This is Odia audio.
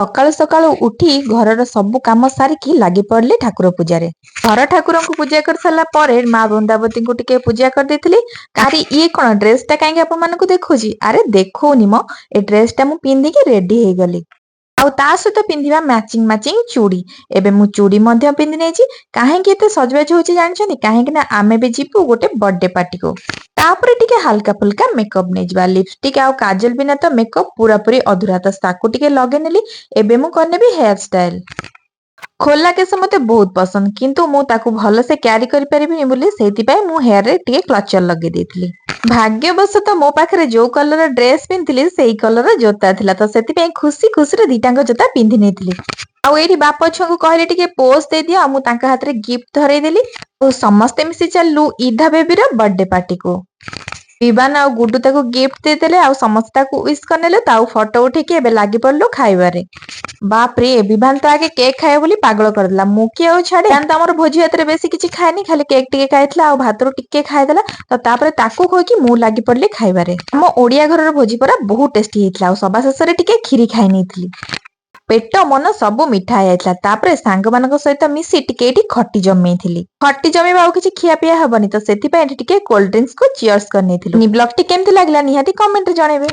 ସକାଳୁ ସକାଳୁ ଉଠି ଘରର ସବୁ କାମ ସାରିକି ଲାଗି ପଡିଲି ଠାକୁର ପୂଜାରେ। ଘର ଠାକୁରଙ୍କୁ ପୂଜା କରି ସାରିଲା ପରେ ମା ବୃନ୍ଦାବତୀଙ୍କୁ ଟିକେ ପୂଜା କରିଦେଇଥିଲି। ଆରେ ଇଏ କଣ ଡ୍ରେସ ଟା କାହିଁକି ଆପଣମାନଙ୍କୁ ଦେଖୁଛି? ଆରେ ଦେଖଉନି ମ, ଏ ଡ୍ରେସ ଟା ମୁଁ ପିନ୍ଧିକି ରେଡି ହେଇଗଲି। ଆଉ ତା ସହିତ ପିନ୍ଧିବା ମ୍ୟାଚିଂ ଚୁଡି। ଏବେ ମୁଁ ଚୁଡି ମଧ୍ୟ ପିନ୍ଧି ନେଇଛି। କାହିଁକି ଏତେ ସଜବାଜ ହଉଛି ଜାଣିଛନ୍ତି? କାହିଁକି ନା ଆମେ ବି ଯିବୁ ଗୋଟେ ବର୍ଥଡେ ପାର୍ଟିକୁ। ତାପରେ ଟିକେ ହାଲକା ଫୁଲକା ମେକଅପ ନେଇଯିବା। ଲିପଷ୍ଟିକ ଆଉ କାଜଲ ବିନା ତ ମେକଅପ ପୁରାପୁରି ଅଧୁରା। ତ ତାକୁ ଟିକେ ଲଗେଇ ନେଲି। ଏବେ ମୁଁ କରିନେବି ହେୟାର ଷ୍ଟାଇଲ। ଖୋଲା କେଶ ମତେ ବହୁତ ପସନ୍ଦ, କିନ୍ତୁ ମୁଁ ତାକୁ ଭଲସେ କ୍ୟାରି କରିପାରିବିନି ବୋଲି ସେଇଥିପାଇଁ ମୁଁ ହେୟାରରେ ଟିକେ କ୍ଲଚର ଲଗେଇ ଦେଇଥିଲି। ଭାଗ୍ୟବଶତଃ ମୋ ପାଖରେ ଯୋଉ କଲର ଡ୍ରେସ ପିନ୍ଧିଥିଲି ସେଇ କଲର ଜୋତା ଥିଲା, ତ ସେଥିପାଇଁ ଖୁସି ଖୁସିରେ ଦିଟାଙ୍କ ଜୋତା ପିନ୍ଧି ନେଇଥିଲି। ଆଉ ଏଇଠି ବାପ ଛୁଆଙ୍କୁ କହିଲେ ଟିକେ ପୋଜ ଦେଇଦିଅ, ଆଉ ମୁଁ ତାଙ୍କ ହାତରେ ଗିଫ୍ଟ ଧରେଇଦେଲି। ଆଉ ସମସ୍ତେ ମିଶି ଚାଲିଲୁ ଇଧା ବେବିର ବର୍ଥଡେ ପାର୍ଟିକୁ। ବିବାନ ଆଉ ଗୁଡୁ ତାକୁ ଗିଫ୍ଟ ଦେଇଦେଲେ, ଆଉ ସମସ୍ତେ ତାକୁ ୱିଶ କରିନେଲେ। ତାଉ ଫଟୋ ଉଠେଇକି ଏବେ ଲାଗି ପଡିଲୁ ଖାଇବାରେ। ବାପରେ, ବିଭାନ ତ ଆଗେ କେକ୍ ଖାଇବ ବୋଲି ପାଗଳ କରିଦେଲା। ମୁଁ କି ଆଉ ଛାଡେ। ବିଭାନ ତ ଆମର ଭୋଜି ଭାତରେ ବେଶୀ କିଛି ଖାଏନି, ଖାଲି କେକ୍ ଟିକେ ଖାଇଥିଲା ଆଉ ଭାତରୁ ଟିକେ ଖାଇଦେଲା। ତ ତାପରେ ତାକୁ କହିକି ମୁଁ ଲାଗି ପଡିଲି ଖାଇବାରେ। ଆମ ଓଡିଆ ଘରର ଭୋଜି ପରା ବହୁତ ଟେଷ୍ଟି ହେଇଥିଲା। ଆଉ ସବା ଶେଷରେ ଟିକେ କ୍ଷୀରି ଖାଇ ନେଇଥିଲି। ପେଟ ମନ ସବୁ ମିଠା ହେଇଯାଇଥିଲା। ତାପରେ ସାଙ୍ଗମାନଙ୍କ ସହିତ ମିଶି ଟିକେ ଏଠି ଖଟି ଜମେଇଥିଲି। ଖଟି ଜମେଇବା ଆଉ କିଛି ଖିଆ ପିଆ ହବନି, ତ ସେଥିପାଇଁ ଏଠି ଟିକେ କୋଲ୍ଡ ଡ୍ରିଙ୍କ୍ସ କୁ ଚିୟର୍ସ କରିନେଇଥିଲୁ। ବ୍ଲଗଟି କେମିତି ଲାଗିଲା ନିହାତି କମେଣ୍ଟରେ ଜଣେଇବେ।